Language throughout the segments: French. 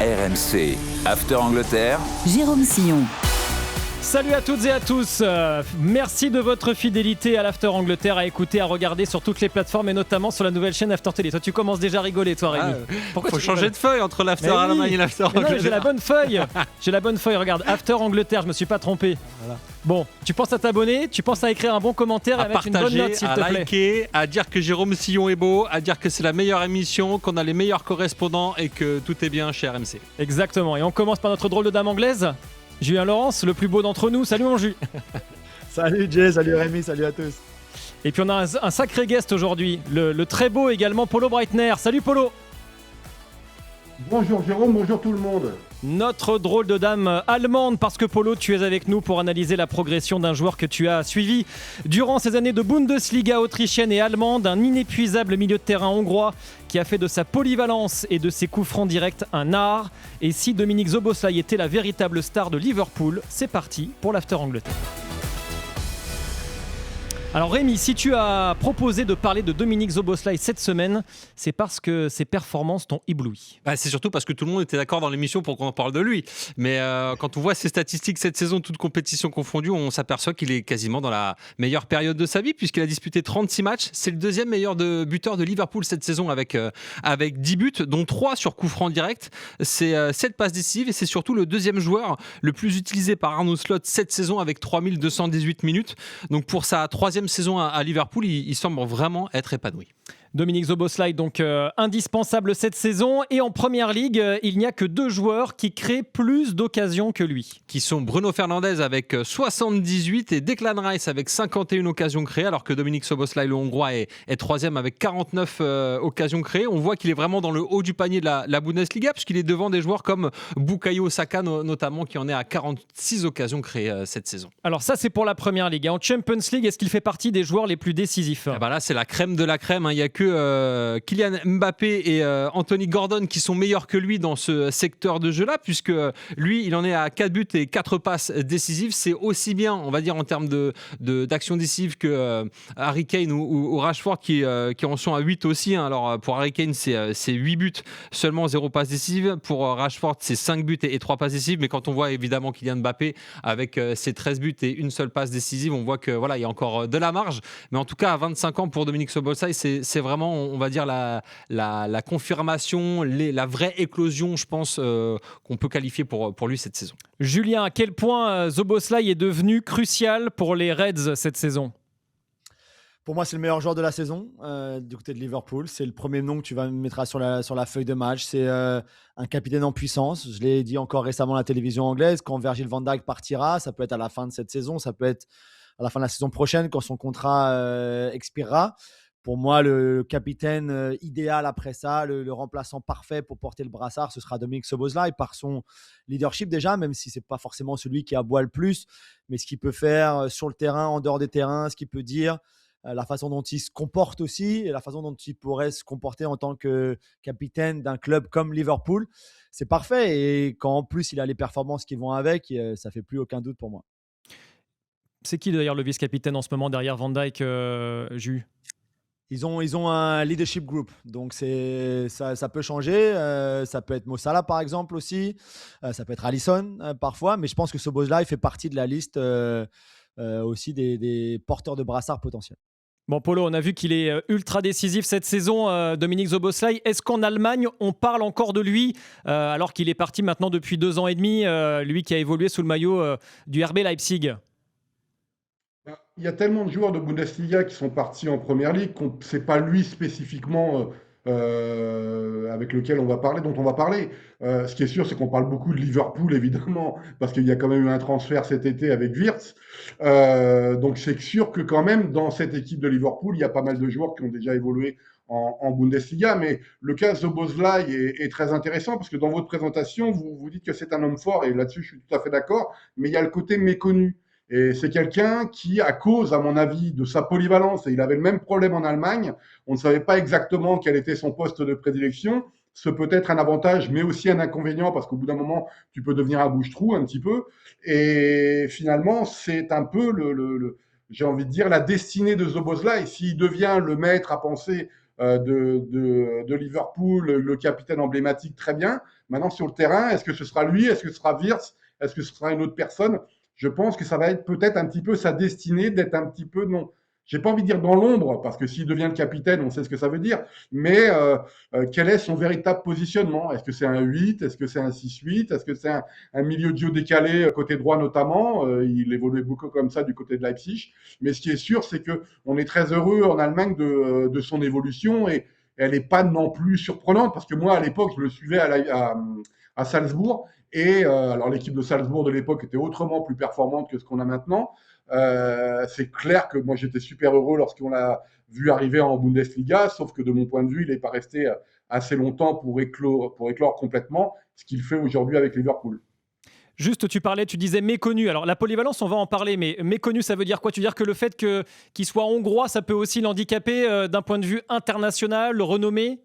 RMC, After Angleterre. Jérôme Sillon. Salut à toutes et à tous, merci de votre fidélité à l'After Angleterre, à écouter, à regarder sur toutes les plateformes et notamment sur la nouvelle chaîne After Télé. Toi tu commences déjà à rigoler toi Rémi. Pourquoi faut changer de feuille entre l'After Allemagne et l'After Angleterre. J'ai la bonne feuille, regarde, After Angleterre, je me suis pas trompé. Voilà. Bon, tu penses à t'abonner, tu penses à écrire un bon commentaire, à mettre partager, une bonne note s'il te plaît. À liker, à dire que Jérôme Sillon est beau, à dire que c'est la meilleure émission, qu'on a les meilleurs correspondants et que tout est bien chez RMC. Exactement, et on commence par notre drôle de dame anglaise. Julien Laurence, le plus beau d'entre nous. Salut mon Jus. Salut Jay, salut Rémi, salut à tous. Et puis on a un sacré guest aujourd'hui, le très beau également Polo Breitner. Salut Polo. Bonjour Jérôme, bonjour tout le monde. Notre drôle de dame allemande, parce que Polo, tu es avec nous pour analyser la progression d'un joueur que tu as suivi durant ces années de Bundesliga autrichienne et allemande, un inépuisable milieu de terrain hongrois qui a fait de sa polyvalence et de ses coups francs directs un art. Et si Dominique Szoboszlai était la véritable star de Liverpool, c'est parti pour l'After Angleterre. Alors Rémi, si tu as proposé de parler de Dominique Szoboszlai cette semaine, c'est parce que ses performances t'ont ébloui. C'est surtout parce que tout le monde était d'accord dans l'émission pour qu'on en parle de lui. Mais quand on voit ses statistiques cette saison, toutes compétitions confondues, on s'aperçoit qu'il est quasiment dans la meilleure période de sa vie puisqu'il a disputé 36 matchs. C'est le deuxième meilleur buteur de Liverpool cette saison avec 10 buts, dont 3 sur coups francs directs. C'est 7 passes décisives et c'est surtout le deuxième joueur le plus utilisé par Arne Slot cette saison avec 3218 minutes. Donc pour sa troisième saison à Liverpool, il semble vraiment être épanoui. Dominique Szoboszlai, donc indispensable cette saison. Et en Première Ligue, il n'y a que 2 joueurs qui créent plus d'occasions que lui. Qui sont Bruno Fernandes avec 78 et Declan Rice avec 51 occasions créées, alors que Dominique Szoboszlai, le Hongrois, est troisième avec 49 occasions créées. On voit qu'il est vraiment dans le haut du panier de la Bundesliga, puisqu'il est devant des joueurs comme Bukayo Saka, notamment, qui en est à 46 occasions créées cette saison. Alors ça, c'est pour la Première Ligue. En Champions League, est-ce qu'il fait partie des joueurs les plus décisifs ? Là, c'est la crème de la crème. Il n'y a que Kylian Mbappé et Anthony Gordon qui sont meilleurs que lui dans ce secteur de jeu-là, puisque lui, il en est à 4 buts et 4 passes décisives. C'est aussi bien, on va dire, en termes d'action décisive que Harry Kane ou Rashford qui en sont à 8 aussi. Alors, pour Harry Kane, c'est 8 buts, seulement 0 passes décisives. Pour Rashford, c'est 5 buts et 3 passes décisives. Mais quand on voit évidemment Kylian Mbappé avec ses 13 buts et une seule passe décisive, on voit que voilà, il y a encore de la marge. Mais en tout cas, à 25 ans pour Dominique Szoboszlai, c'est vraiment, on va dire, la confirmation, la vraie éclosion, je pense, qu'on peut qualifier pour lui cette saison. Julien, à quel point Szoboszlai est devenu crucial pour les Reds cette saison ? Pour moi, c'est le meilleur joueur de la saison du côté de Liverpool. C'est le premier nom que tu vas mettre sur la feuille de match. C'est un capitaine en puissance. Je l'ai dit encore récemment à la télévision anglaise. Quand Virgil van Dijk partira, ça peut être à la fin de cette saison, ça peut être à la fin de la saison prochaine quand son contrat expirera. Pour moi, le capitaine idéal après ça, le remplaçant parfait pour porter le brassard, ce sera Dominique Szoboszlai par son leadership déjà, même si ce n'est pas forcément celui qui aboie le plus, mais ce qu'il peut faire sur le terrain, en dehors des terrains, ce qu'il peut dire, la façon dont il se comporte aussi et la façon dont il pourrait se comporter en tant que capitaine d'un club comme Liverpool. C'est parfait et quand en plus il a les performances qui vont avec, ça ne fait plus aucun doute pour moi. C'est qui d'ailleurs le vice-capitaine en ce moment derrière Van Dijk, Jus ? Ils ont un leadership group, donc ça peut changer. Ça peut être Mo Salah par exemple aussi, ça peut être Alisson parfois, mais je pense que Szoboszlai fait partie de la liste aussi des porteurs de brassard potentiels. Bon Polo, on a vu qu'il est ultra décisif cette saison, Dominique Szoboszlai. Est-ce qu'en Allemagne, on parle encore de lui alors qu'il est parti maintenant depuis 2 ans et demi, lui qui a évolué sous le maillot du RB Leipzig ? Il y a tellement de joueurs de Bundesliga qui sont partis en Première Ligue qu'on ne sait pas lui spécifiquement avec lequel on va parler, dont on va parler. Ce qui est sûr, c'est qu'on parle beaucoup de Liverpool, évidemment, parce qu'il y a quand même eu un transfert cet été avec Wirtz. Donc c'est sûr que quand même, dans cette équipe de Liverpool, il y a pas mal de joueurs qui ont déjà évolué en Bundesliga. Mais le cas Szoboszlai est très intéressant, parce que dans votre présentation, vous dites que c'est un homme fort, et là-dessus, je suis tout à fait d'accord, mais il y a le côté méconnu. Et c'est quelqu'un qui, à cause, à mon avis, de sa polyvalence, et il avait le même problème en Allemagne, on ne savait pas exactement quel était son poste de prédilection. Ce peut être un avantage, mais aussi un inconvénient, parce qu'au bout d'un moment, tu peux devenir un bouche-trou un petit peu. Et finalement, c'est un peu j'ai envie de dire, la destinée de Szoboszlai. S'il devient le maître à penser de Liverpool, le capitaine emblématique, très bien. Maintenant, sur le terrain, est-ce que ce sera lui? Est-ce que ce sera Wirtz? Est-ce que ce sera une autre personne? Je pense que ça va être peut-être un petit peu sa destinée d'être un petit peu, non, j'ai pas envie de dire dans l'ombre, parce que s'il devient le capitaine, on sait ce que ça veut dire, mais quel est son véritable positionnement? Est-ce que c'est un 8? Est-ce que c'est un 6-8? Est-ce que c'est un milieu de jeu décalé, côté droit notamment? Il évoluait beaucoup comme ça du côté de Leipzig. Mais ce qui est sûr, c'est qu'on est très heureux en Allemagne de son évolution et elle n'est pas non plus surprenante, parce que moi, à l'époque, je le suivais à Salzbourg. Et alors l'équipe de Salzbourg de l'époque était autrement plus performante que ce qu'on a maintenant. C'est clair que moi j'étais super heureux lorsqu'on l'a vu arriver en Bundesliga, sauf que de mon point de vue, il n'est pas resté assez longtemps pour éclore complètement, ce qu'il fait aujourd'hui avec Liverpool. Juste, tu disais méconnu. Alors, la polyvalence, on va en parler, mais méconnu, ça veut dire quoi? Tu veux dire que le fait qu'il soit hongrois, ça peut aussi l'handicaper d'un point de vue international, le renommé?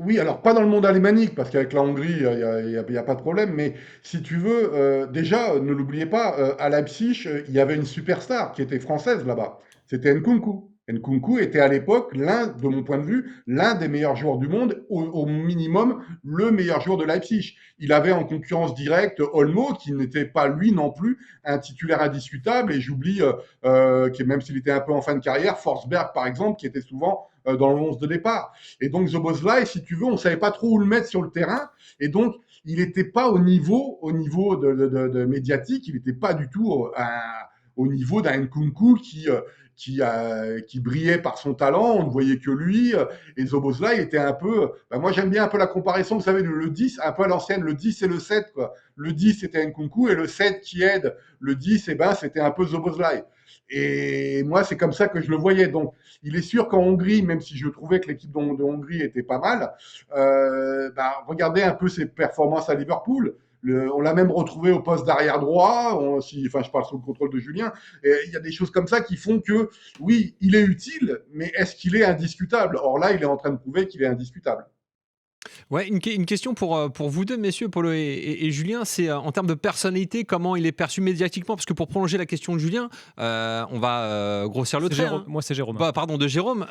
Oui, alors pas dans le monde alémanique, parce qu'avec la Hongrie, il y a pas de problème, mais si tu veux, déjà, ne l'oubliez pas, à Leipzig, il y avait une superstar qui était française là-bas. C'était Nkunku. Nkunku était à l'époque, de mon point de vue, l'un des meilleurs joueurs du monde, au minimum le meilleur joueur de Leipzig. Il avait en concurrence directe Olmo, qui n'était pas lui non plus un titulaire indiscutable, et j'oublie, même s'il était un peu en fin de carrière, Forsberg par exemple, qui était souvent dans le 11 de départ. Et donc Szoboszlai, si tu veux, on ne savait pas trop où le mettre sur le terrain. Et donc, il n'était pas au niveau de médiatique, il n'était pas du tout au niveau d'un Nkunku qui brillait par son talent, on ne voyait que lui. Et Szoboszlai était un peu... moi, j'aime bien un peu la comparaison, vous savez, le 10, un peu à l'ancienne, le 10 et le 7. Quoi. Le 10, c'était Nkunku, et le 7 qui aide le 10, c'était un peu Szoboszlai. Et moi, c'est comme ça que je le voyais. Donc, il est sûr qu'en Hongrie, même si je trouvais que l'équipe de Hongrie était pas mal, regardez un peu ses performances à Liverpool. On l'a même retrouvé au poste d'arrière droit. Je parle sous le contrôle de Julien. Et il y a des choses comme ça qui font que, oui, il est utile, mais est-ce qu'il est indiscutable? Or là, il est en train de prouver qu'il est indiscutable. Ouais, une question pour vous deux, messieurs, Polo et Julien, c'est en termes de personnalité, comment il est perçu médiatiquement? Parce que pour prolonger la question de Julien, on va grossir le trait. Moi, c'est Jérôme. Pardon, de Jérôme.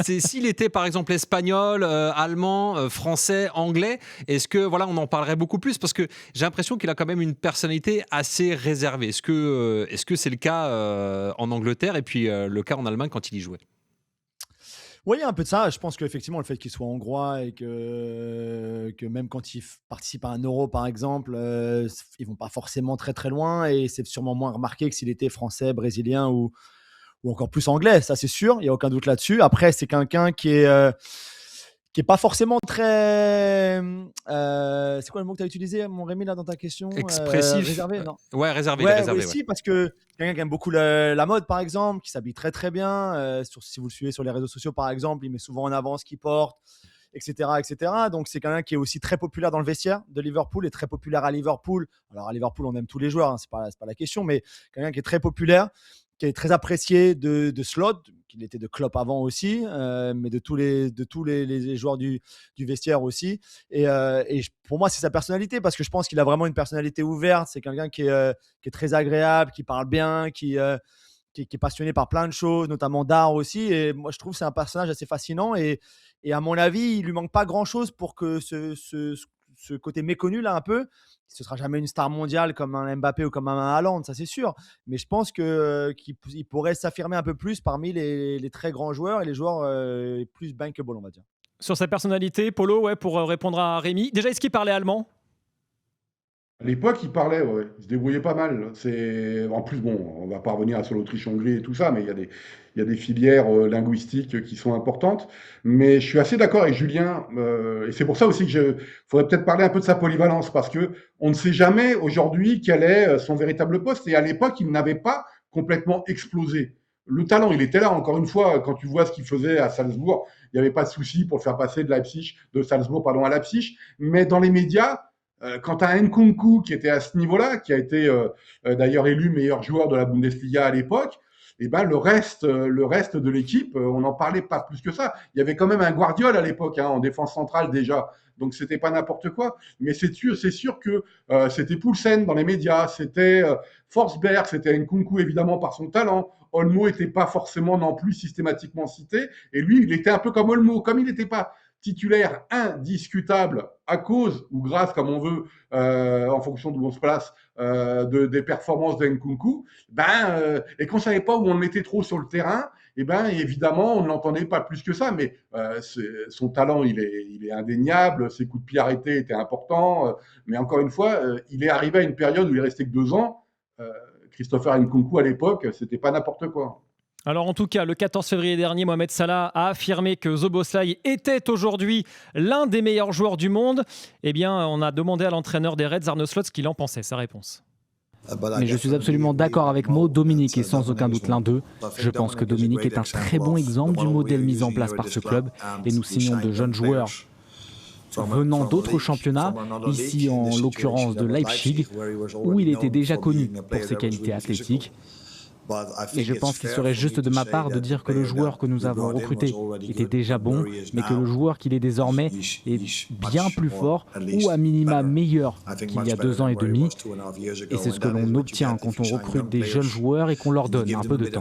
C'est s'il était par exemple espagnol, allemand, français, anglais, est-ce que voilà, on en parlerait beaucoup plus? Parce que j'ai l'impression qu'il a quand même une personnalité assez réservée. Est-ce que c'est le cas en Angleterre et puis le cas en Allemagne quand il y jouait? Oui, il y a un peu de ça. Je pense qu'effectivement, le fait qu'il soit hongrois et que même quand ils participent à un Euro, par exemple, ils vont pas forcément très très loin et c'est sûrement moins remarqué que s'il était français, brésilien ou encore plus anglais. Ça, c'est sûr. Il n'y a aucun doute là-dessus. Après, c'est quelqu'un qui est pas forcément très. C'est quoi le mot que tu as utilisé, mon Rémi, là, dans ta question? Expressif. Réservé, non? Ouais, réservé. Ouais, réservé, aussi, ouais. parce que quelqu'un qui aime beaucoup la mode, par exemple, qui s'habille très très bien. Si vous le suivez sur les réseaux sociaux, par exemple, il met souvent en avant ce qu'il porte, etc., etc. Donc, c'est quelqu'un qui est aussi très populaire dans le vestiaire de Liverpool et très populaire à Liverpool. Alors, à Liverpool, on aime tous les joueurs, hein, c'est pas la question, mais quelqu'un qui est très populaire, qui est très apprécié de Slot, qu'il était de Klopp avant aussi, mais de tous les joueurs du vestiaire aussi. Et pour moi, c'est sa personnalité, parce que je pense qu'il a vraiment une personnalité ouverte. C'est quelqu'un qui est très agréable, qui parle bien, qui est passionné par plein de choses, notamment d'art aussi. Et moi, je trouve que c'est un personnage assez fascinant. Et à mon avis, il lui manque pas grand-chose pour que ce côté méconnu là un peu, ce sera jamais une star mondiale comme un Mbappé ou comme un Haaland, ça c'est sûr, mais je pense qu'il pourrait s'affirmer un peu plus parmi les très grands joueurs et les joueurs plus bankable, on va dire. Sur sa personnalité, Polo, ouais, pour répondre à Rémi. Déjà, est-ce qu'il parlait allemand? À l'époque, il parlait, ouais. Il se débrouillait pas mal. En plus, bon, on va pas revenir sur l'Autriche-Hongrie et tout ça, mais il y a des filières linguistiques qui sont importantes. Mais je suis assez d'accord avec Julien, et c'est pour ça aussi que faudrait peut-être parler un peu de sa polyvalence, parce que on ne sait jamais aujourd'hui quel est son véritable poste. Et à l'époque, il n'avait pas complètement explosé. Le talent, il était là. Encore une fois, quand tu vois ce qu'il faisait à Salzbourg, il n'y avait pas de souci pour le faire passer de Salzbourg, pardon, à Leipzig. Mais dans les médias, quant à Nkunku, qui était à ce niveau-là, qui a été d'ailleurs élu meilleur joueur de la Bundesliga à l'époque, et ben le reste de l'équipe, on n'en parlait pas plus que ça. Il y avait quand même un Guardiola à l'époque, en défense centrale déjà, donc c'était pas n'importe quoi. Mais c'est sûr que c'était Poulsen dans les médias, c'était Forsberg, c'était Nkunku évidemment par son talent, Olmo n'était pas forcément non plus systématiquement cité. Et lui, il était un peu comme Olmo. Comme il n'était pas titulaire indiscutable à cause ou grâce, comme on veut, en fonction d'où on se place, des performances d'Nkunku, et qu'on ne savait pas où on le mettait trop sur le terrain, évidemment, on ne l'entendait pas plus que ça, mais son talent, il est indéniable, ses coups de pied arrêtés étaient importants, mais encore une fois, il est arrivé à une période où il restait que 2 ans. Christopher Nkunku, à l'époque, c'était pas n'importe quoi. Alors en tout cas, le 14 février dernier, Mohamed Salah a affirmé que Szoboszlai était aujourd'hui l'un des meilleurs joueurs du monde. Eh bien, on a demandé à l'entraîneur des Reds, Arne Slot, ce qu'il en pensait. Sa réponse. Mais je suis absolument d'accord avec Mo, Dominique est sans aucun doute l'un d'eux. Je pense que Dominique est un très bon exemple du modèle mis en place par ce club et nous signons de jeunes joueurs venant d'autres championnats, ici en l'occurrence de Leipzig, où il était déjà connu pour ses qualités athlétiques. Et je pense qu'il serait juste de ma part de dire que le joueur que nous avons recruté était déjà bon, mais que le joueur qu'il est désormais est bien plus fort ou à minima meilleur qu'il y a 2 ans et demi. Et c'est ce que l'on obtient quand on recrute des jeunes joueurs et qu'on leur donne un peu de temps.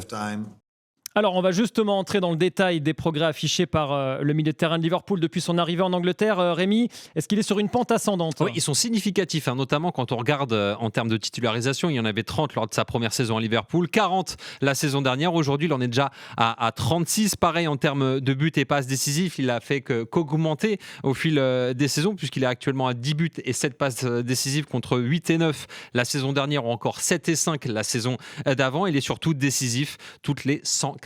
Alors, on va justement entrer dans le détail des progrès affichés par le milieu de terrain de Liverpool depuis son arrivée en Angleterre. Rémi, est-ce qu'il est sur une pente ascendante ? Oui, ils sont significatifs, notamment quand on regarde en termes de titularisation. Il y en avait 30 lors de sa première saison à Liverpool, 40 la saison dernière. Aujourd'hui, il en est déjà à 36. Pareil, en termes de buts et passes décisifs, il a fait qu'augmenter au fil des saisons, puisqu'il est actuellement à 10 buts et 7 passes décisives contre 8 et 9 la saison dernière, ou encore 7 et 5 la saison d'avant. Il est surtout décisif toutes les 189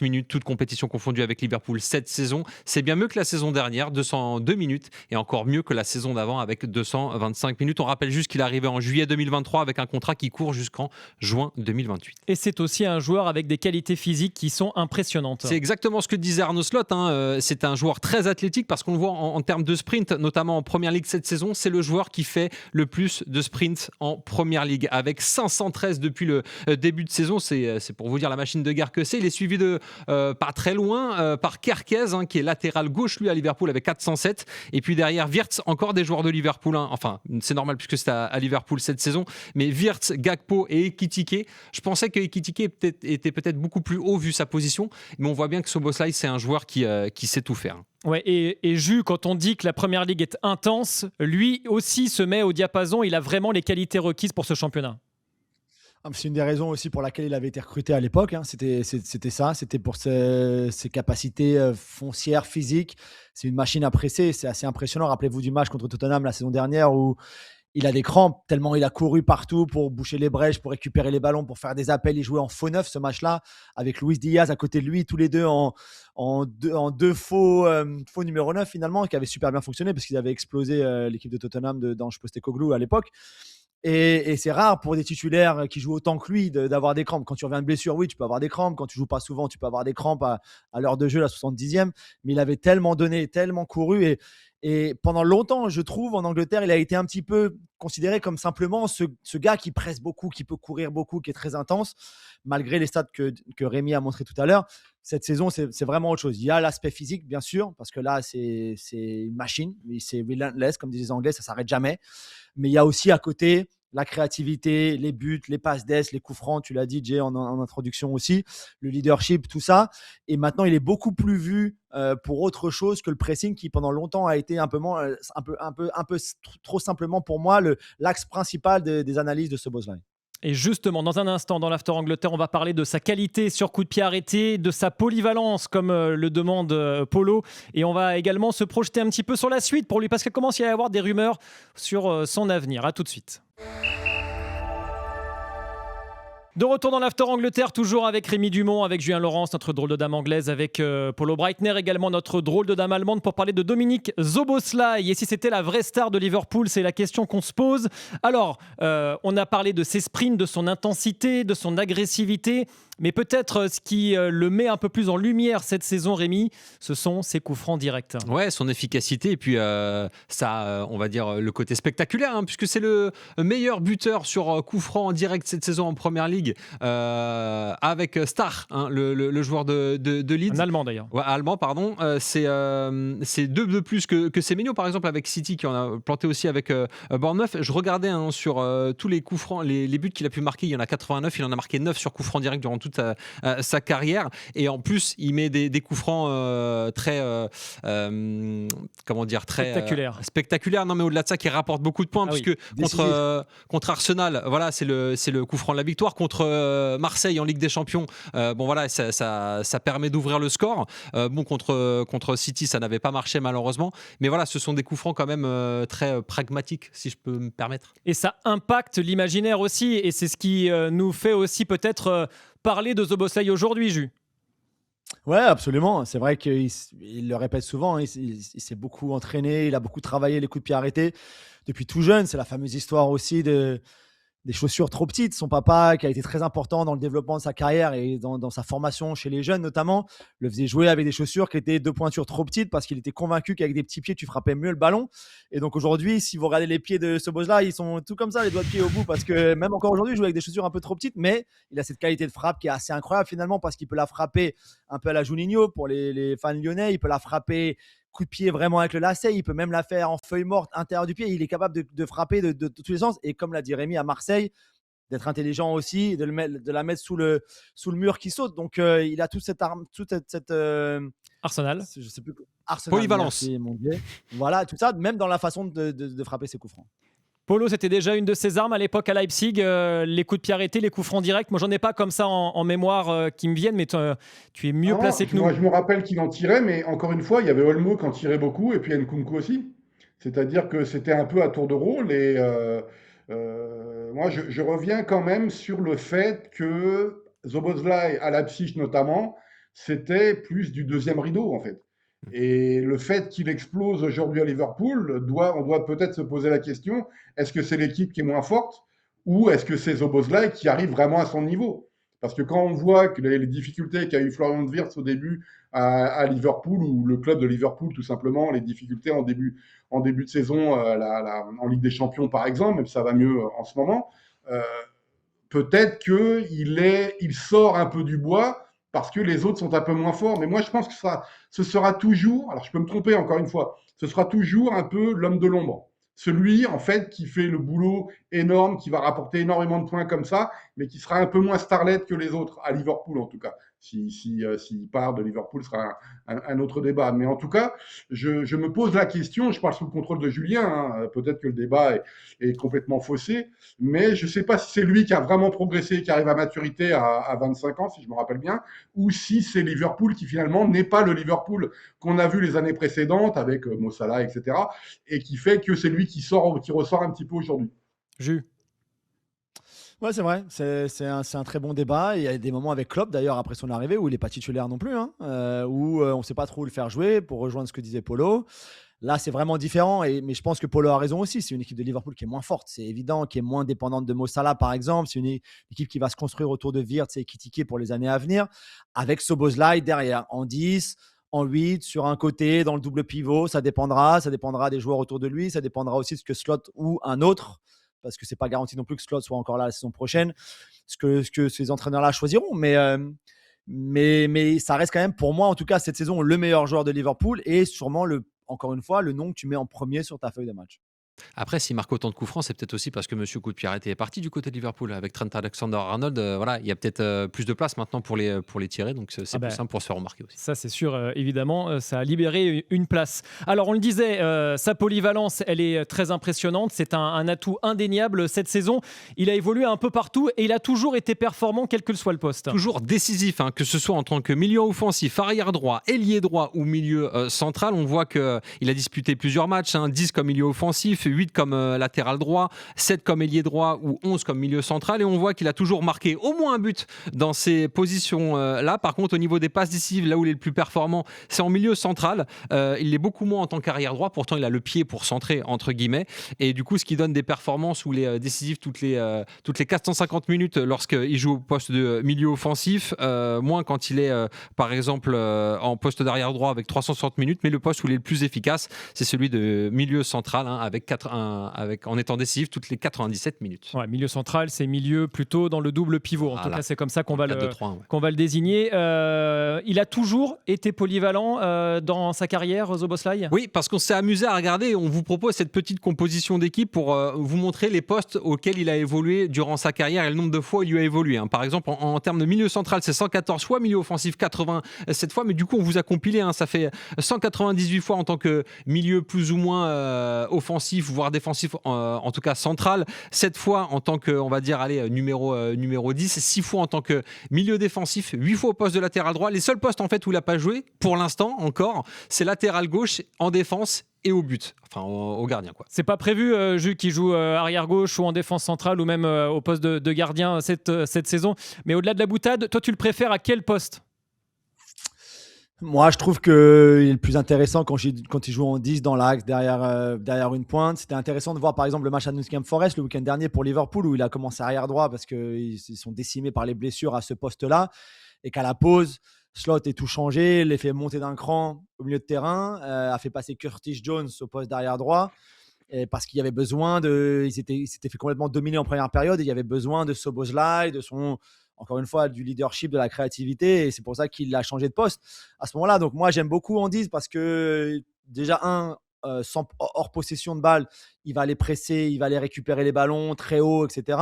minutes, toutes compétitions confondues avec Liverpool cette saison. C'est bien mieux que la saison dernière, 202 minutes, et encore mieux que la saison d'avant avec 225 minutes. On rappelle juste qu'il est arrivé en juillet 2023 avec un contrat qui court jusqu'en juin 2028. Et c'est aussi un joueur avec des qualités physiques qui sont impressionnantes. C'est exactement ce que disait Arne Slot. C'est un joueur très athlétique parce qu'on le voit en termes de sprint, notamment en Première Ligue cette saison. C'est le joueur qui fait le plus de sprint en Première Ligue, avec 513 depuis le début de saison. C'est pour vous dire la machine de guerre que c'est. Il est suivi de pas très loin par Kerkez, qui est latéral gauche lui à Liverpool avec 407, et puis derrière Wirtz, encore des joueurs de Liverpool, enfin c'est normal puisque c'est à Liverpool cette saison, mais Wirtz, Gakpo et Ekitike. Je pensais que Ekitike était peut-être beaucoup plus haut vu sa position, mais on voit bien que Szoboszlai c'est un joueur qui sait tout faire. Ouais, et Jus, quand on dit que la Première Ligue est intense, lui aussi se met au diapason. Il a vraiment les qualités requises pour ce championnat. C'est une des raisons aussi pour laquelle il avait été recruté à l'époque. C'était ça, c'était pour ses capacités foncières, physiques. C'est une machine à presser, c'est assez impressionnant. Rappelez-vous du match contre Tottenham la saison dernière où il a des crampes tellement il a couru partout pour boucher les brèches, pour récupérer les ballons, pour faire des appels. Il jouait en faux neuf ce match-là, avec Luis Diaz à côté de lui, tous les deux en deux faux numéro 9 finalement, qui avait super bien fonctionné parce qu'ils avaient explosé l'équipe de Tottenham d'Ange Postecoglou à l'époque. Et c'est rare pour des titulaires qui jouent autant que lui d'avoir des crampes. Quand tu reviens de blessure, oui, tu peux avoir des crampes. Quand tu joues pas souvent, tu peux avoir des crampes à l'heure de jeu, la 70e. Mais il avait tellement donné, tellement couru. Et pendant longtemps, je trouve, en Angleterre, il a été un petit peu considéré comme simplement ce gars qui presse beaucoup, qui peut courir beaucoup, qui est très intense, malgré les stats que Rémi a montré tout à l'heure. Cette saison, c'est vraiment autre chose. Il y a l'aspect physique, bien sûr, parce que là, c'est une machine. C'est relentless, comme disent les Anglais, ça ne s'arrête jamais. Mais il y a aussi à côté la créativité, les buts, les passes d'ess, les coups francs, tu l'as dit, Jay, en introduction aussi, le leadership, tout ça. Et maintenant, il est beaucoup plus vu pour autre chose que le pressing qui, pendant longtemps, a été un peu trop simplement pour moi l'axe principal des analyses de Szoboszlai. Et justement, dans un instant, dans l'After Angleterre, on va parler de sa qualité sur coup de pied arrêté, de sa polyvalence, comme le demande Polo. Et on va également se projeter un petit peu sur la suite pour lui, parce qu'il commence à y avoir des rumeurs sur son avenir. À tout de suite. De retour dans l'After Angleterre, toujours avec Rémi Dumont, avec Julien Laurence, notre drôle de dame anglaise, avec Polo Breitner, également notre drôle de dame allemande, pour parler de Dominique Szoboszlai. Et si c'était la vraie star de Liverpool, c'est la question qu'on se pose. Alors, on a parlé de ses sprints, de son intensité, de son agressivité, mais peut-être ce qui le met un peu plus en lumière cette saison, Rémi, ce sont ses coups francs directs. Ouais, son efficacité, et puis ça, on va dire, le côté spectaculaire, puisque c'est le meilleur buteur sur coups francs en direct cette saison en Première Ligue, avec Star, le joueur de Leeds. Un Allemand d'ailleurs. Ouais, allemand, pardon. C'est 2 de plus que Semenyo, par exemple, avec City, qui en a planté aussi avec Bournemouth. Je regardais sur tous les coups francs, les buts qu'il a pu marquer, il y en a 89, il en a marqué 9 sur coups francs direct durant toute toute sa carrière. Et en plus, il met des coups francs très spectaculaires. Non, mais au-delà de ça, qui rapporte beaucoup de points, puisque contre Arsenal, voilà, c'est le coup franc de la victoire. Contre Marseille en Ligue des Champions, ça permet d'ouvrir le score. Contre City, ça n'avait pas marché malheureusement. Mais voilà, ce sont des coups francs quand même très pragmatiques, si je peux me permettre. Et ça impacte l'imaginaire aussi, et c'est ce qui nous fait aussi peut-être parler de Szoboszlai aujourd'hui, Jus. Ouais, absolument. C'est vrai qu'il le répète souvent, hein, il s'est beaucoup entraîné, il a beaucoup travaillé les coups de pied arrêtés depuis tout jeune. C'est la fameuse histoire aussi des chaussures trop petites. Son papa, qui a été très important dans le développement de sa carrière et dans sa formation chez les jeunes notamment, le faisait jouer avec des chaussures qui étaient 2 pointures trop petites parce qu'il était convaincu qu'avec des petits pieds, tu frappais mieux le ballon. Et donc aujourd'hui, si vous regardez les pieds de Szoboszlai, ils sont tout comme ça, les doigts de pied au bout, parce que même encore aujourd'hui, il joue avec des chaussures un peu trop petites, mais il a cette qualité de frappe qui est assez incroyable finalement, parce qu'il peut la frapper un peu à la Juninho pour les fans lyonnais, il peut la frapper coup de pied vraiment avec le lacet, il peut même la faire en feuille morte intérieur du pied, il est capable de frapper de tous les sens, et comme l'a dit Rémi à Marseille, d'être intelligent aussi, de la mettre sous le mur qui saute. Donc il a toute cette arme, Arsenal, je sais plus, arsenal, polyvalence, merci, mon Dieu. Voilà, tout ça, même dans la façon de frapper ses coups francs. Polo, c'était déjà une de ses armes à l'époque à Leipzig, les coups de pied arrêtés, les coups francs directs. Moi, j'en ai pas comme ça en mémoire qui me viennent, mais tu es mieux placé que nous. Moi, je me rappelle qu'il en tirait, mais encore une fois, il y avait Olmo qui en tirait beaucoup, et puis Nkunku aussi. C'est-à-dire que c'était un peu à tour de rôle, et moi, je reviens quand même sur le fait que Szoboszlai, à Leipzig notamment, c'était plus du deuxième rideau, en fait. Et le fait qu'il explose aujourd'hui à Liverpool, on doit peut-être se poser la question, est-ce que c'est l'équipe qui est moins forte, ou est-ce que c'est Szoboszlai qui arrive vraiment à son niveau? Parce que quand on voit que les difficultés qu'a eu Florian Wirtz au début à Liverpool, ou le club de Liverpool tout simplement, les difficultés en début de saison en Ligue des Champions par exemple, même si ça va mieux en ce moment, peut-être qu'il sort un peu du bois parce que les autres sont un peu moins forts. Mais moi, je pense que ce sera toujours, alors je peux me tromper encore une fois, ce sera toujours un peu l'homme de l'ombre. Celui, en fait, qui fait le boulot énorme, qui va rapporter énormément de points comme ça, mais qui sera un peu moins starlet que les autres, à Liverpool en tout cas. S'il part de Liverpool, ce sera un autre débat. Mais en tout cas, je me pose la question, je parle sous le contrôle de Julien, hein, peut-être que le débat est complètement faussé, mais je ne sais pas si c'est lui qui a vraiment progressé, qui arrive à maturité à 25 ans, si je me rappelle bien, ou si c'est Liverpool qui finalement n'est pas le Liverpool qu'on a vu les années précédentes avec Mo Salah, etc., et qui fait que c'est lui qui ressort un petit peu aujourd'hui. Jus. Ouais, c'est vrai, c'est un très bon débat. Il y a des moments avec Klopp d'ailleurs après son arrivée où il n'est pas titulaire non plus, hein, où on ne sait pas trop où le faire jouer, pour rejoindre ce que disait Polo. Là, c'est vraiment différent, mais je pense que Polo a raison aussi. C'est une équipe de Liverpool qui est moins forte, c'est évident, qui est moins dépendante de Mo Salah par exemple. C'est une équipe qui va se construire autour de Wirtz et Ekitike pour les années à venir, avec Szoboszlai derrière, en 10, en 8, sur un côté, dans le double pivot. Ça dépendra des joueurs autour de lui, ça dépendra aussi de ce que Slot ou un autre, parce que c'est pas garanti non plus que Slot soit encore là la saison prochaine, ce que ces entraîneurs-là choisiront. Mais ça reste quand même, pour moi en tout cas, cette saison, le meilleur joueur de Liverpool, et sûrement, encore une fois, le nom que tu mets en premier sur ta feuille de match. Après, s'il marque autant de coups francs, c'est peut-être aussi parce que Monsieur Coup de pied arrêté est parti du côté de Liverpool. Avec Trent Alexander-Arnold, voilà, il y a peut-être plus de place maintenant pour les tirer, donc c'est plus simple pour se faire remarquer aussi. Ça, c'est sûr, évidemment, ça a libéré une place. Alors, on le disait, sa polyvalence, elle est très impressionnante. C'est un atout indéniable cette saison. Il a évolué un peu partout et il a toujours été performant, quel que soit le poste. Toujours décisif, hein, que ce soit en tant que milieu offensif, arrière droit, ailier droit ou milieu central. On voit qu'il a disputé plusieurs matchs, 10 comme milieu offensif, 8 comme latéral droit, 7 comme ailier droit ou 11 comme milieu central, et on voit qu'il a toujours marqué au moins un but dans ces positions-là. Par contre, au niveau des passes décisives, là où il est le plus performant, c'est en milieu central. Il l'est beaucoup moins en tant qu'arrière droit, pourtant il a le pied pour centrer, entre guillemets, et du coup ce qui donne des performances où il est décisif toutes les 450 minutes lorsqu'il joue au poste de milieu offensif, moins quand il est par exemple en poste d'arrière droit avec 360 minutes, mais le poste où il est le plus efficace, c'est celui de milieu central, avec en étant décisif toutes les 97 minutes. Ouais, milieu central, c'est milieu plutôt dans le double pivot. En tout cas, c'est comme ça qu'on va, 4-2-3-1, ouais. qu'on va le désigner. Il a toujours été polyvalent dans sa carrière, Szoboszlai ? Oui, parce qu'on s'est amusé à regarder. On vous propose cette petite composition d'équipe pour vous montrer les postes auxquels il a évolué durant sa carrière et le nombre de fois où il lui a évolué. Hein. Par exemple, en termes de milieu central, c'est 114 fois, milieu offensif 87 fois, mais du coup, on vous a compilé. Hein, ça fait 198 fois en tant que milieu plus ou moins offensif, voire défensif, en tout cas central. 7 fois en tant que, on va dire, numéro 10. 6 fois en tant que milieu défensif. 8 fois au poste de latéral droit. Les seuls postes en fait où il n'a pas joué, pour l'instant encore, c'est latéral gauche en défense et au but, enfin au gardien quoi. C'est pas prévu, Jules, qui joue arrière gauche ou en défense centrale ou même au poste de gardien cette saison. Mais au-delà de la boutade, toi tu le préfères à quel poste ? Moi, je trouve qu'il est le plus intéressant quand il joue en 10 dans l'axe, derrière une pointe. C'était intéressant de voir, par exemple, le match à Nottingham Forest le week-end dernier pour Liverpool, où il a commencé arrière droit parce qu'ils sont décimés par les blessures à ce poste-là. Et qu'à la pause, Slot est tout changé, les fait monter d'un cran au milieu de terrain, a fait passer Curtis Jones au poste d'arrière droit. Et parce qu'il y avait besoin il s'était fait complètement dominer en première période et il y avait besoin de Szoboszlai, encore une fois, du leadership, de la créativité, et c'est pour ça qu'il a changé de poste à ce moment-là. Donc moi, j'aime beaucoup Andy parce que déjà, hors possession de balle, il va aller presser, il va aller récupérer les ballons très haut, etc.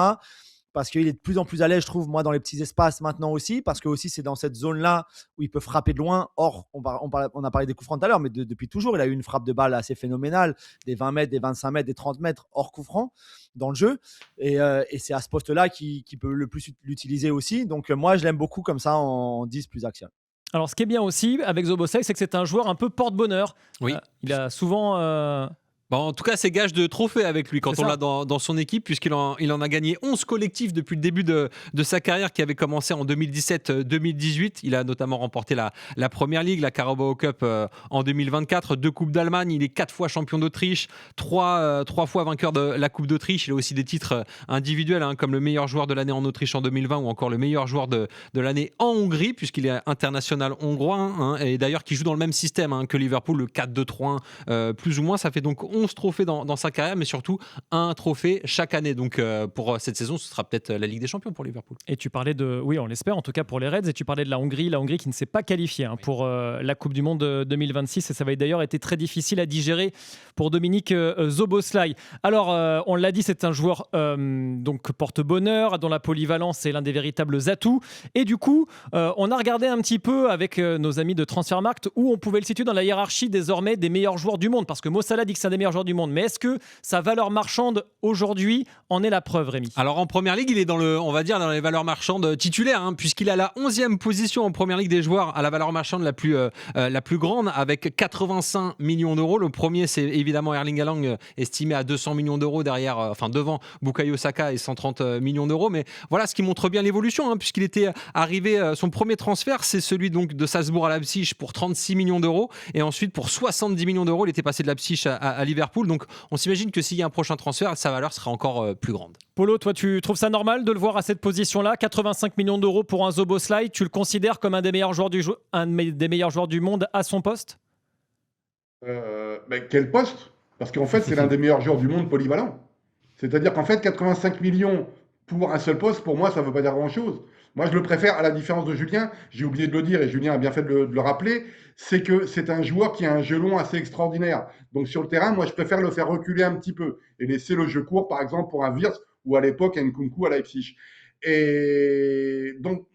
Parce qu'il est de plus en plus à l'aise, je trouve, moi, dans les petits espaces maintenant aussi, parce que aussi c'est dans cette zone-là où il peut frapper de loin. Or, on a parlé des coups francs tout à l'heure, mais depuis toujours, il a eu une frappe de balle assez phénoménale, des 20 mètres, des 25 mètres, des 30 mètres hors coup franc dans le jeu. Et c'est à ce poste-là qu'il peut le plus l'utiliser aussi. Donc moi, je l'aime beaucoup comme ça en 10 plus axial. Alors, ce qui est bien aussi avec Szoboszlai, c'est que c'est un joueur un peu porte-bonheur. Oui. Il a souvent... Bon, en tout cas, c'est gage de trophée avec lui quand on l'a dans son équipe, puisqu'il en a gagné 11 collectifs depuis le début de sa carrière qui avait commencé en 2017-2018. Il a notamment remporté la Première Ligue, la Carabao Cup en 2024, 2 Coupes d'Allemagne. Il est 4 fois champion d'Autriche, 3 fois vainqueur de la Coupe d'Autriche. Il a aussi des titres individuels, hein, comme le meilleur joueur de l'année en Autriche en 2020 ou encore le meilleur joueur de l'année en Hongrie, puisqu'il est international hongrois, hein, et d'ailleurs qui joue dans le même système que Liverpool, le 4-2-3-1, plus ou moins. Ça fait donc 11 trophées dans sa carrière, mais surtout un trophée chaque année. Donc pour cette saison, ce sera peut-être la Ligue des Champions pour Liverpool. Et tu parlais oui, on l'espère, en tout cas pour les Reds, et tu parlais de la Hongrie qui ne s'est pas qualifiée pour la Coupe du Monde 2026, et ça va d'ailleurs été très difficile à digérer pour Dominik Szoboszlai. Alors, on l'a dit, c'est un joueur donc porte-bonheur, dont la polyvalence est l'un des véritables atouts, et du coup, on a regardé un petit peu avec nos amis de Transfermarkt où on pouvait le situer dans la hiérarchie désormais des meilleurs joueurs du monde, parce que Mo Salah dit que c'est un des meilleurs joueurs du monde, mais est-ce que sa valeur marchande aujourd'hui en est la preuve, Rémi ? Alors en Première Ligue, il est dans les valeurs marchandes titulaires, hein, puisqu'il a la 11e position en Première Ligue des joueurs à la valeur marchande la plus grande, avec 85 millions d'euros. Le premier, c'est évidemment Erling Haaland, estimé à 200 millions d'euros devant Bukayo Saka et 130 millions d'euros. Mais voilà, ce qui montre bien l'évolution, hein, puisqu'il était arrivé, son premier transfert, c'est celui donc de Salzbourg à Leipzig pour 36 millions d'euros, et ensuite pour 70 millions d'euros, il était passé de Leipzig à Liverpool. Donc on s'imagine que s'il y a un prochain transfert, sa valeur sera encore plus grande. Polo, toi, tu trouves ça normal de le voir à cette position-là, 85 millions d'euros pour un Szoboszlai? Tu le considères comme un des meilleurs joueurs du monde à son poste? Quel poste? Parce qu'en fait, c'est l'un des meilleurs joueurs du monde polyvalent. C'est-à-dire qu'en fait, 85 millions pour un seul poste, pour moi, ça ne veut pas dire grand-chose. Moi, je le préfère, à la différence de Julien, j'ai oublié de le dire et Julien a bien fait de le rappeler, c'est que c'est un joueur qui a un jeu long assez extraordinaire. Donc sur le terrain, moi, je préfère le faire reculer un petit peu et laisser le jeu court, par exemple, pour un Wirtz ou à l'époque un Nkunku à Leipzig. Et donc,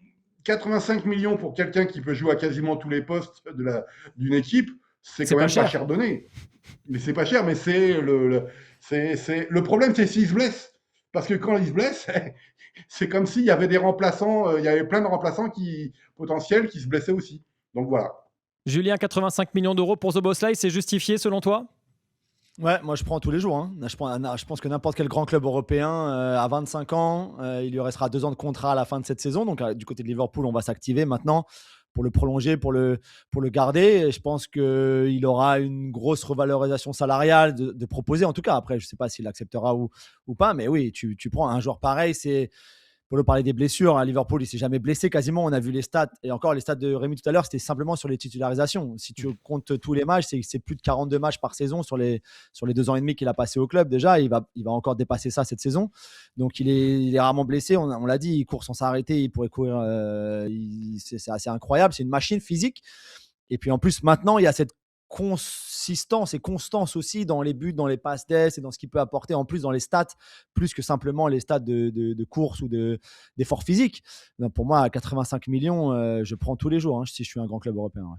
85 millions pour quelqu'un qui peut jouer à quasiment tous les postes d'une équipe, c'est quand même pas cher donné. Mais c'est pas cher, mais le problème, c'est s'il se blesse. Parce que quand il se blesse, c'est comme s'il y avait des remplaçants, il y avait plein de remplaçants potentiels qui se blessaient aussi. Donc voilà. Julien, 85 millions d'euros pour Szoboszlai, c'est justifié selon toi? Ouais, moi je prends tous les jours. Hein. Je pense que n'importe quel grand club européen à 25 ans, il lui restera 2 ans de contrat à la fin de cette saison. Donc du côté de Liverpool, on va s'activer maintenant pour le prolonger, pour le garder. Et je pense qu'il aura une grosse revalorisation salariale de proposer en tout cas. Après, je ne sais pas s'il acceptera ou pas. Mais oui, tu prends un joueur pareil, c'est Polo parlait des blessures. À Liverpool, il s'est jamais blessé quasiment. On a vu les stats. Et encore, les stats de Rémi tout à l'heure, c'était simplement sur les titularisations. Si tu comptes tous les matchs, c'est plus de 42 matchs par saison sur les 2 ans et demi qu'il a passé au club. Déjà, il va encore dépasser ça cette saison. Donc, il est rarement blessé. On l'a dit, il court sans s'arrêter. Il pourrait courir. C'est assez incroyable. C'est une machine physique. Et puis, en plus, maintenant, il y a cette consistance et constance aussi dans les buts, dans les passes d'ess et dans ce qu'il peut apporter en plus dans les stats, plus que simplement les stats de course ou d'effort physique. Donc pour moi, à 85 millions, je prends tous les jours si je suis un grand club européen. Ouais.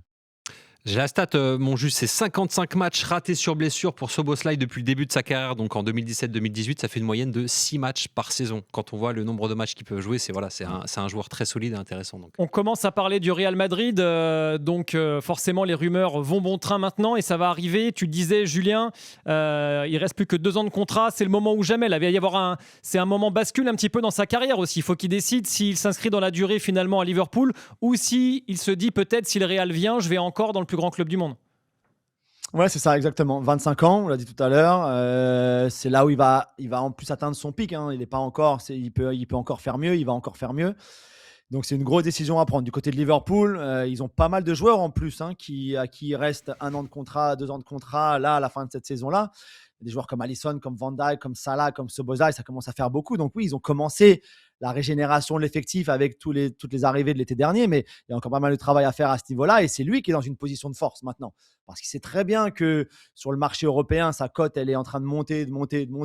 J'ai la stat, mon juste, c'est 55 matchs ratés sur blessure pour Szoboszlai depuis le début de sa carrière. Donc en 2017-2018, ça fait une moyenne de 6 matchs par saison. Quand on voit le nombre de matchs qu'il peut jouer, c'est un joueur très solide et intéressant. Donc. On commence à parler du Real Madrid, donc forcément les rumeurs vont bon train maintenant et ça va arriver. Tu disais, Julien, il reste plus que 2 ans de contrat, c'est le moment ou jamais. Là, il va y avoir c'est un moment bascule un petit peu dans sa carrière aussi. Il faut qu'il décide s'il s'inscrit dans la durée finalement à Liverpool ou s'il se dit peut-être si le Real vient, je vais encore dans le plus grand club du monde. Ouais, c'est ça, exactement. 25 ans, on l'a dit tout à l'heure. C'est là où il va en plus atteindre son pic. Il est pas encore, il peut encore faire mieux, il va encore faire mieux. Donc, c'est une grosse décision à prendre. Du côté de Liverpool, ils ont pas mal de joueurs en plus à qui il reste 1 an de contrat, 2 ans de contrat, là, à la fin de cette saison-là. Des joueurs comme Alisson, comme Van Dijk, comme Salah, comme Szoboszlai, ça commence à faire beaucoup. Donc oui, ils ont commencé la régénération de l'effectif avec toutes les arrivées de l'été dernier, mais il y a encore pas mal de travail à faire à ce niveau-là et c'est lui qui est dans une position de force maintenant. Parce qu'il sait très bien que sur le marché européen, sa cote, elle est en train de monter.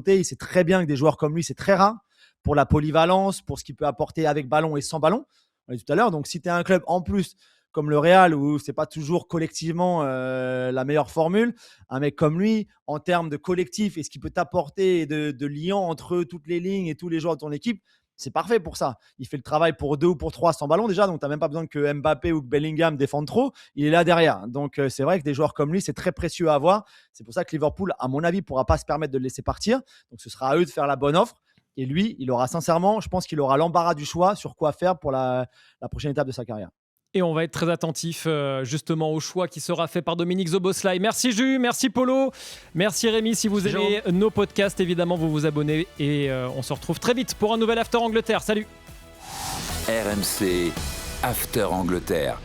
Il sait très bien que des joueurs comme lui, c'est très rare pour la polyvalence, pour ce qu'il peut apporter avec ballon et sans ballon. On l'a dit tout à l'heure. Donc si tu es un club en plus comme le Real, où c'est pas toujours collectivement la meilleure formule, un mec comme lui, en termes de collectif et ce qu'il peut t'apporter de liant entre toutes les lignes et tous les joueurs de ton équipe, c'est parfait pour ça. Il fait le travail pour 2 ou pour 3 sans ballon déjà, donc tu n'as même pas besoin que Mbappé ou que Bellingham défendent trop. Il est là derrière. Donc c'est vrai que des joueurs comme lui, c'est très précieux à avoir. C'est pour ça que Liverpool, à mon avis, ne pourra pas se permettre de le laisser partir. Donc ce sera à eux de faire la bonne offre. Et lui, il aura sincèrement, je pense qu'il aura l'embarras du choix sur quoi faire pour la prochaine étape de sa carrière. Et on va être très attentif justement au choix qui sera fait par Dominique Szoboszlai. Merci Jus, merci Polo, merci Rémi. Si vous aimez nos podcasts, évidemment, vous vous abonnez et on se retrouve très vite pour un nouvel After Angleterre. Salut. RMC After Angleterre.